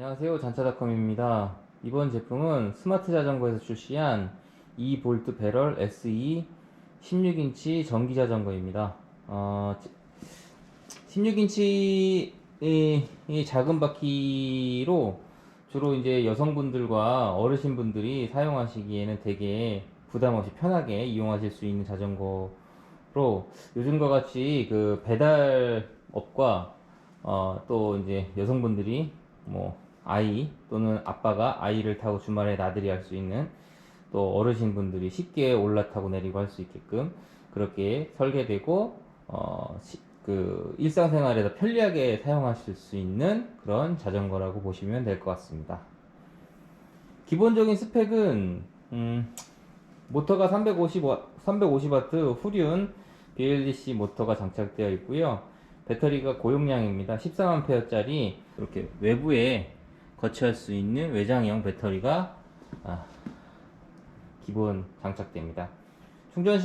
안녕하세요, 잔차닷컴입니다. 이번 제품은 스마트 자전거에서 출시한 2V 배럴 SE 16인치 전기 자전거입니다. 16인치 이 작은 바퀴로 주로 이제 여성분들과 어르신분들이 사용하시기에는 되게 부담 없이 편하게 이용하실 수 있는 자전거로, 요즘과 같이 그 배달업과 또 이제 여성분들이 뭐 아이 또는 아빠가 아이를 타고 주말에 나들이 할 수 있는, 또 어르신분들이 쉽게 올라타고 내리고 할 수 있게끔 그렇게 설계되고, 그 일상생활에서 편리하게 사용하실 수 있는 그런 자전거라고 보시면 될 것 같습니다. 기본적인 스펙은 모터가 350W 후륜 BLDC 모터가 장착되어 있고요. 배터리가 고용량입니다. 13A짜리 이렇게 외부에 거치할 수 있는 외장형 배터리가 기본 장착됩니다. 충전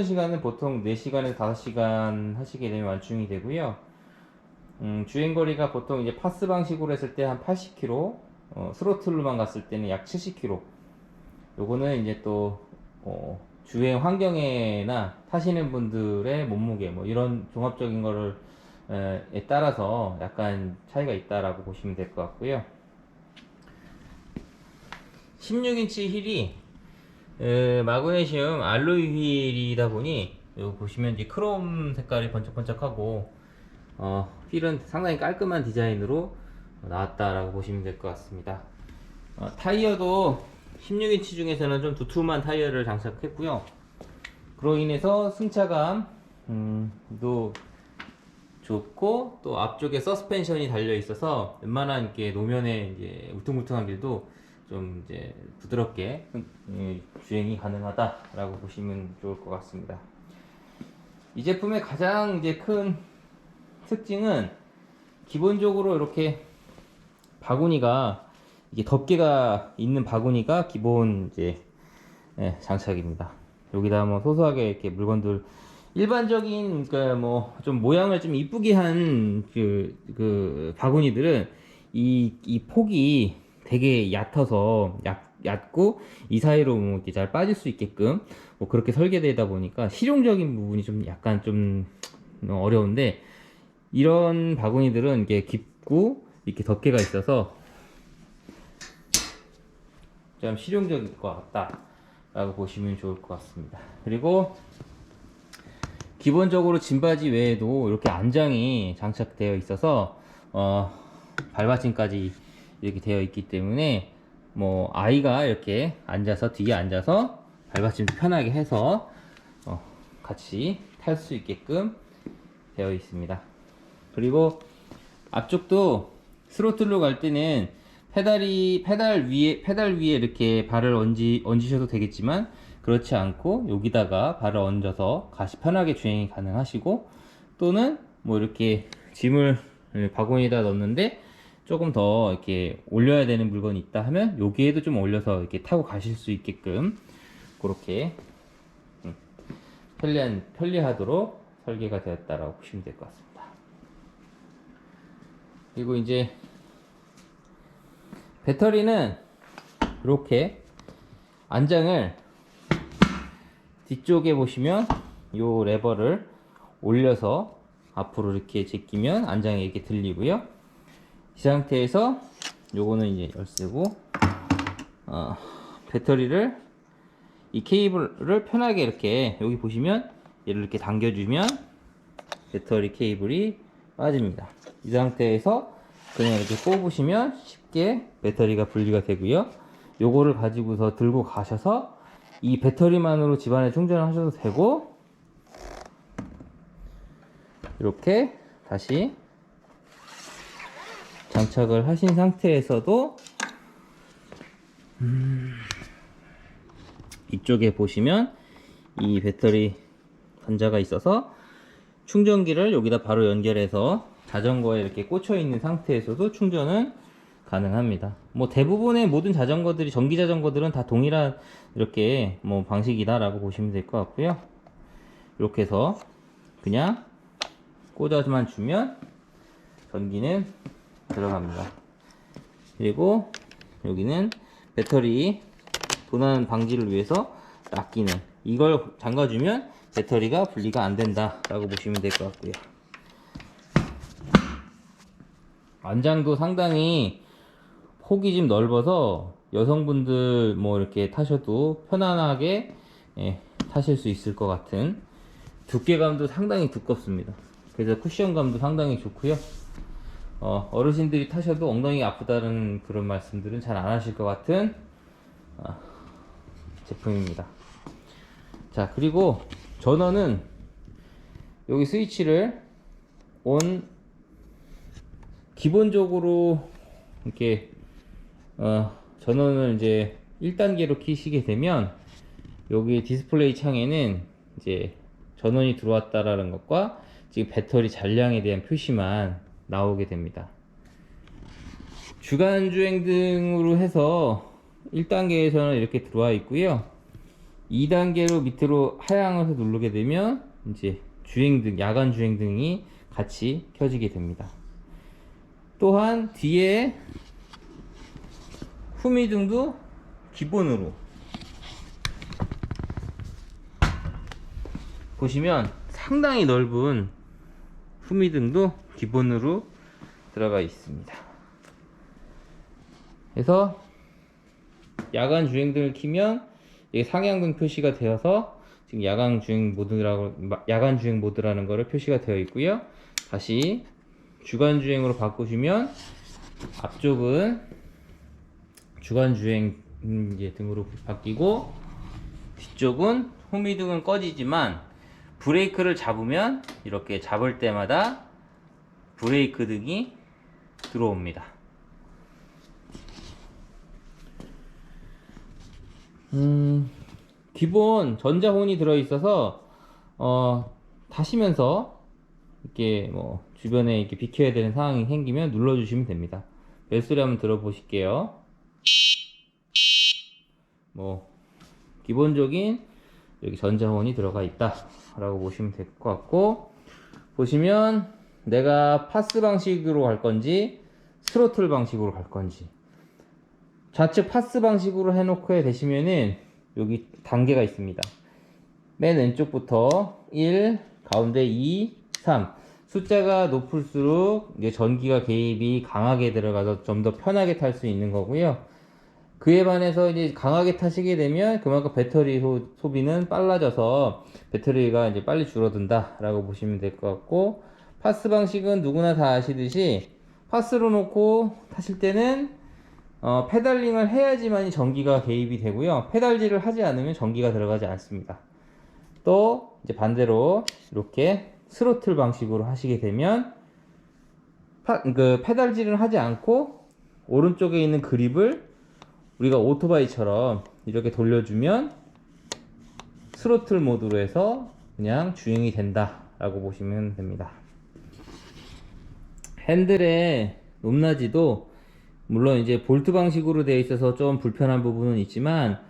시간은 보통 4시간에서 5시간 하시게 되면 완충이 되고요. 주행거리가 보통 이제 파스 방식으로 했을 때 한 80km, 스로틀로만 갔을 때는 약 70km. 요거는 이제 또 주행 환경에나 타시는 분들의 몸무게 뭐 이런 종합적인 거를 에 따라서 약간 차이가 있다라고 보시면 될 것 같고요. 16인치 휠이 마그네슘 알로이 휠이다 보니 여기 보시면 이제 크롬 색깔이 번쩍번쩍하고 휠은 상당히 깔끔한 디자인으로 나왔다라고 보시면 될 것 같습니다. 타이어도 16인치 중에서는 좀 두툼한 타이어를 장착했고요. 그로 인해서 승차감도 좋고, 또 앞쪽에 서스펜션이 달려 있어서 웬만한 이렇게 노면에 이제 울퉁불퉁한 길도 좀 이제 부드럽게 주행이 가능하다라고 보시면 좋을 것 같습니다. 이 제품의 가장 이제 큰 특징은 기본적으로 이렇게 바구니가, 이게 덮개가 있는 바구니가 기본 이제 장착입니다. 여기다 뭐 소소하게 이렇게 물건들, 일반적인 그러니까 뭐 좀 모양을 좀 이쁘게 한 그 바구니들은 이 폭이 되게 얕고 이 사이로 뭐 이렇게 잘 빠질 수 있게끔 뭐 그렇게 설계되다 보니까 실용적인 부분이 좀 약간 좀 어려운데, 이런 바구니들은 이게 깊고 이렇게 덮개가 있어서 좀 실용적일 것 같다 라고 보시면 좋을 것 같습니다. 그리고 기본적으로 짐바지 외에도 이렇게 안장이 장착되어 있어서 발받침까지 이렇게 되어 있기 때문에 뭐 아이가 이렇게 앉아서, 뒤에 앉아서 발받침도 편하게 해서 같이 탈 수 있게끔 되어 있습니다. 그리고 앞쪽도 스로틀로 갈 때는 페달 위에 이렇게 발을 얹으셔도 되겠지만, 그렇지 않고 여기다가 발을 얹어서 가시 편하게 주행이 가능하시고, 또는 뭐 이렇게 짐을 바구니에다 넣는데 조금 더 이렇게 올려야 되는 물건이 있다 하면 여기에도 좀 올려서 이렇게 타고 가실 수 있게끔 그렇게 편리하도록 설계가 되었다라고 보시면 될 것 같습니다. 그리고 이제 배터리는 이렇게 안장을 뒤쪽에 보시면 요 레버를 올려서 앞으로 이렇게 제끼면 안장이 이렇게 들리고요. 이 상태에서 요거는 이제 열쇠고, 배터리를, 이 케이블을 편하게 이렇게 여기 보시면 얘를 이렇게 당겨주면 배터리 케이블이 빠집니다. 이 상태에서 그냥 이렇게 꼽으시면 쉽게 배터리가 분리가 되고요. 요거를 가지고서 들고 가셔서 이 배터리만으로 집안에 충전을 하셔도 되고, 이렇게 다시 장착을 하신 상태에서도 이쪽에 보시면 이 배터리 단자가 있어서 충전기를 여기다 바로 연결해서 자전거에 이렇게 꽂혀 있는 상태에서도 충전은 가능합니다. 뭐 대부분의 모든 자전거들이, 전기 자전거들은 다 동일한 이렇게 뭐 방식이다라고 보시면 될 것 같고요. 이렇게 해서 그냥 꽂아만 주면 전기는 들어갑니다. 그리고 여기는 배터리 도난 방지를 위해서 딱 끼는, 이걸 잠가주면 배터리가 분리가 안 된다 라고 보시면 될 것 같고요. 안장도 상당히 폭이 좀 넓어서 여성분들 뭐 이렇게 타셔도 편안하게 타실 수 있을 것 같은, 두께감도 상당히 두껍습니다. 그래서 쿠션감도 상당히 좋고요. 어르신들이 타셔도 엉덩이가 아프다는 그런 말씀들은 잘 안 하실 것 같은 제품입니다. 자, 그리고 전원은 여기 스위치를 기본적으로 이렇게 전원을 이제 1단계로 키시게 되면 여기 디스플레이 창에는 이제 전원이 들어왔다라는 것과 지금 배터리 잔량에 대한 표시만 나오게 됩니다. 주간 주행 등으로 해서 1단계에서는 이렇게 들어와 있고요. 2단계로 밑으로 하향해서 누르게 되면 이제 주행등, 야간 주행등이 같이 켜지게 됩니다. 또한 뒤에 후미등도 기본으로 보시면 상당히 넓은 후미등도 기본으로 들어가 있습니다. 그래서 야간 주행등을 켜면 이게 상향등 표시가 되어서 지금 야간 주행 모드라는 거를 표시가 되어 있고요. 다시 주간 주행으로 바꾸시면 앞쪽은 주간 주행 등으로 바뀌고, 뒤쪽은 후미등은 꺼지지만 브레이크를 잡으면 이렇게 잡을 때마다 브레이크 등이 들어옵니다. 기본 전자혼이 들어있어서 타시면서 이렇게 뭐 주변에 이렇게 비켜야 되는 상황이 생기면 눌러주시면 됩니다. 벨소리 한번 들어보실게요. 뭐 기본적인 여기 전자혼이 들어가 있다 라고 보시면 될 것 같고, 보시면 내가 파스 방식으로 갈 건지 스로틀 방식으로 갈 건지, 좌측 파스 방식으로 해놓고 되시면은 여기 단계가 있습니다. 맨 왼쪽부터 1, 가운데 2, 3 숫자가 높을수록 이제 전기가 개입이 강하게 들어가서 좀 더 편하게 탈 수 있는 거고요. 그에 반해서 이제 강하게 타시게 되면 그만큼 배터리 소비는 빨라져서 배터리가 이제 빨리 줄어든다 라고 보시면 될 것 같고, 파스 방식은 누구나 다 아시듯이 파스로 놓고 타실 때는 페달링을 해야지만 전기가 개입이 되고요. 페달질을 하지 않으면 전기가 들어가지 않습니다. 또 이제 반대로 이렇게 스로틀 방식으로 하시게 되면 페달질을 하지 않고 오른쪽에 있는 그립을 우리가 오토바이처럼 이렇게 돌려주면 스로틀 모드로 해서 그냥 주행이 된다 라고 보시면 됩니다. 핸들의 높낮이도 물론 이제 볼트 방식으로 되어 있어서 좀 불편한 부분은 있지만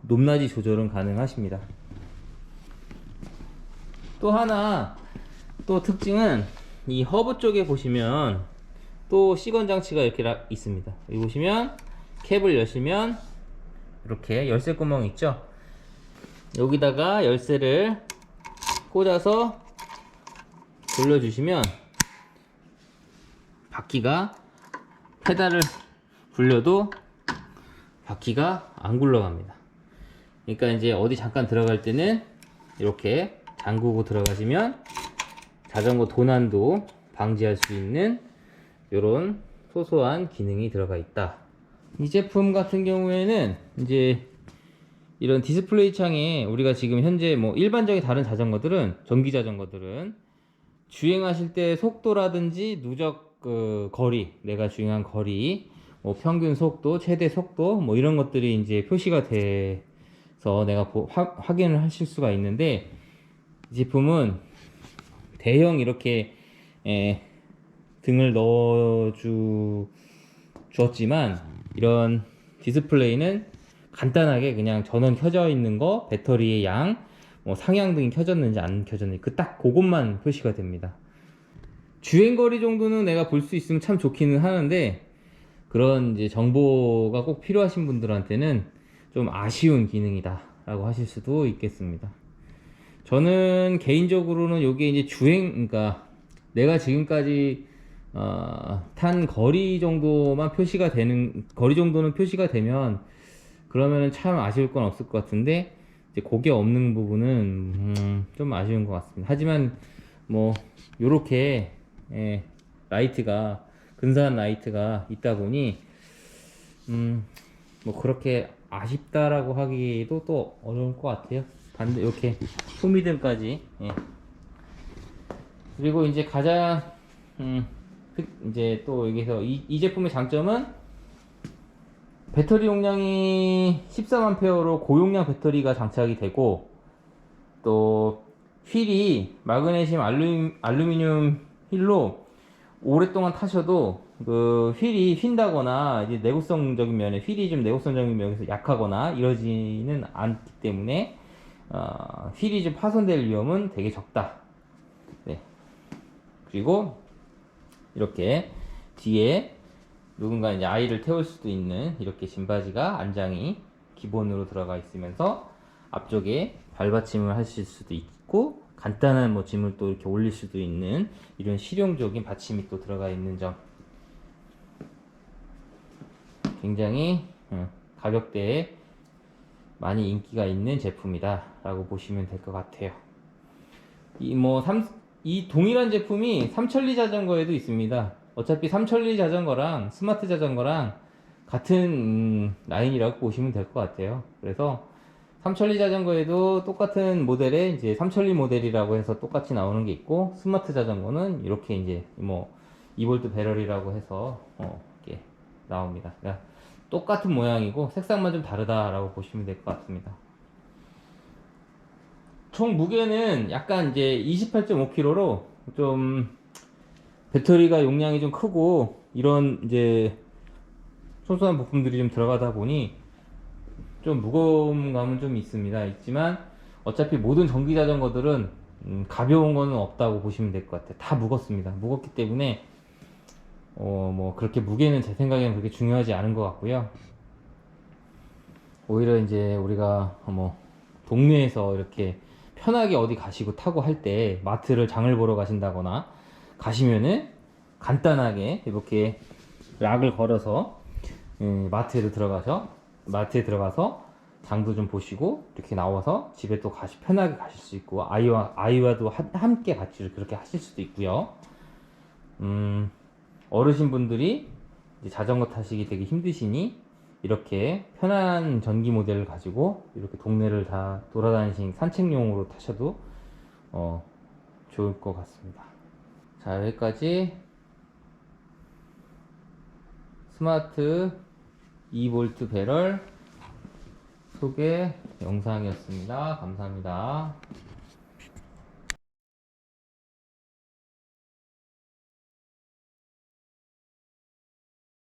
높낮이 조절은 가능하십니다. 또 하나 또 특징은 이 허브 쪽에 보시면 또 시건 장치가 이렇게 있습니다. 여기 보시면 캡을 여시면 이렇게 열쇠 구멍 있죠. 여기다가 열쇠를 꽂아서 돌려주시면 바퀴가, 페달을 굴려도 바퀴가 안 굴러갑니다. 그러니까 이제 어디 잠깐 들어갈 때는 이렇게 잠그고 들어가시면 자전거 도난도 방지할 수 있는 이런 소소한 기능이 들어가 있다. 이 제품 같은 경우에는 이제 이런 디스플레이 창에 우리가 지금 현재 뭐 일반적인 다른 자전거들은, 전기 자전거들은 주행하실 때 속도라든지 누적 거리, 내가 주행한 거리, 뭐 평균 속도, 최대 속도, 뭐 이런 것들이 이제 표시가 돼서 내가 확인을 하실 수가 있는데, 이 제품은 대형 이렇게 등을 주었지만 이런 디스플레이는 간단하게 그냥 전원 켜져 있는 거, 배터리의 양, 뭐 상향등이 켜졌는지 안 켜졌는지 그것만 표시가 됩니다. 주행거리 정도는 내가 볼 수 있으면 참 좋기는 하는데, 그런 이제 정보가 꼭 필요하신 분들한테는 좀 아쉬운 기능이다 라고 하실 수도 있겠습니다. 저는 개인적으로는 요게 이제 그러니까 내가 지금까지 탄 거리 정도만 표시가 되는, 거리 정도는 표시가 되면 그러면은 참 아쉬울 건 없을 것 같은데, 이제 그게 없는 부분은 좀 아쉬운 것 같습니다. 하지만 뭐 요렇게 라이트가, 근사한 라이트가 있다 보니 뭐 그렇게 아쉽다라고 하기도 또 어려울 것 같아요. 반대 이렇게 소미등까지. 그리고 이제 가장 이제 또 여기서 이 제품의 장점은 배터리 용량이 13A 고용량 배터리가 장착이 되고, 또 휠이 마그네슘 알루미늄 휠로 오랫동안 타셔도 그 휠이 휜다거나 이제 내구성적인 면에 휠이 좀 내구성적인 면에서 약하거나 이러지는 않기 때문에 휠이 좀 파손될 위험은 되게 적다. 네. 그리고 이렇게 뒤에 누군가 이제 아이를 태울 수도 있는 이렇게 짐바지가 안장이 기본으로 들어가 있으면서 앞쪽에 발받침을 하실 수도 있고, 간단한 뭐 짐을 또 이렇게 올릴 수도 있는 이런 실용적인 받침이 또 들어가 있는 점, 굉장히 가격대에 많이 인기가 있는 제품이다 라고 보시면 될 것 같아요. 이 동일한 제품이 삼천리 자전거에도 있습니다. 어차피 삼천리 자전거랑 스마트 자전거랑 같은 라인이라고 보시면 될 것 같아요. 그래서 삼천리 자전거에도 똑같은 모델에 이제 삼천리 모델이라고 해서 똑같이 나오는 게 있고, 스마트 자전거는 이렇게 이제 뭐 2V 배럴이라고 해서 이렇게 나옵니다. 그러니까 똑같은 모양이고 색상만 좀 다르다라고 보시면 될 것 같습니다. 총 무게는 약간 이제 28.5kg로 좀 배터리가 용량이 좀 크고 이런 이제 소소한 부품들이 좀 들어가다 보니 좀 무거운 감은 좀 있지만 어차피 모든 전기 자전거들은 가벼운 거는 없다고 보시면 될 것 같아요. 다 무겁습니다. 무겁기 때문에 뭐 그렇게 무게는 제 생각에는 그렇게 중요하지 않은 것 같고요. 오히려 이제 우리가 뭐 동네에서 이렇게 편하게 어디 가시고 타고 할 때 마트를 장을 보러 가신다거나 가시면은 간단하게 이렇게 락을 걸어서 마트에 들어가서 장도 좀 보시고 이렇게 나와서 집에 또 편하게 가실 수 있고, 아이와도 함께 같이 그렇게 하실 수도 있고요. 어르신분들이 이제 자전거 타시기 되게 힘드시니 이렇게 편한 전기 모델을 가지고 이렇게 동네를 다 돌아다니신 산책용으로 타셔도 좋을 것 같습니다. 자, 여기까지 스마트 2V 배럴 소개 영상이었습니다. 감사합니다.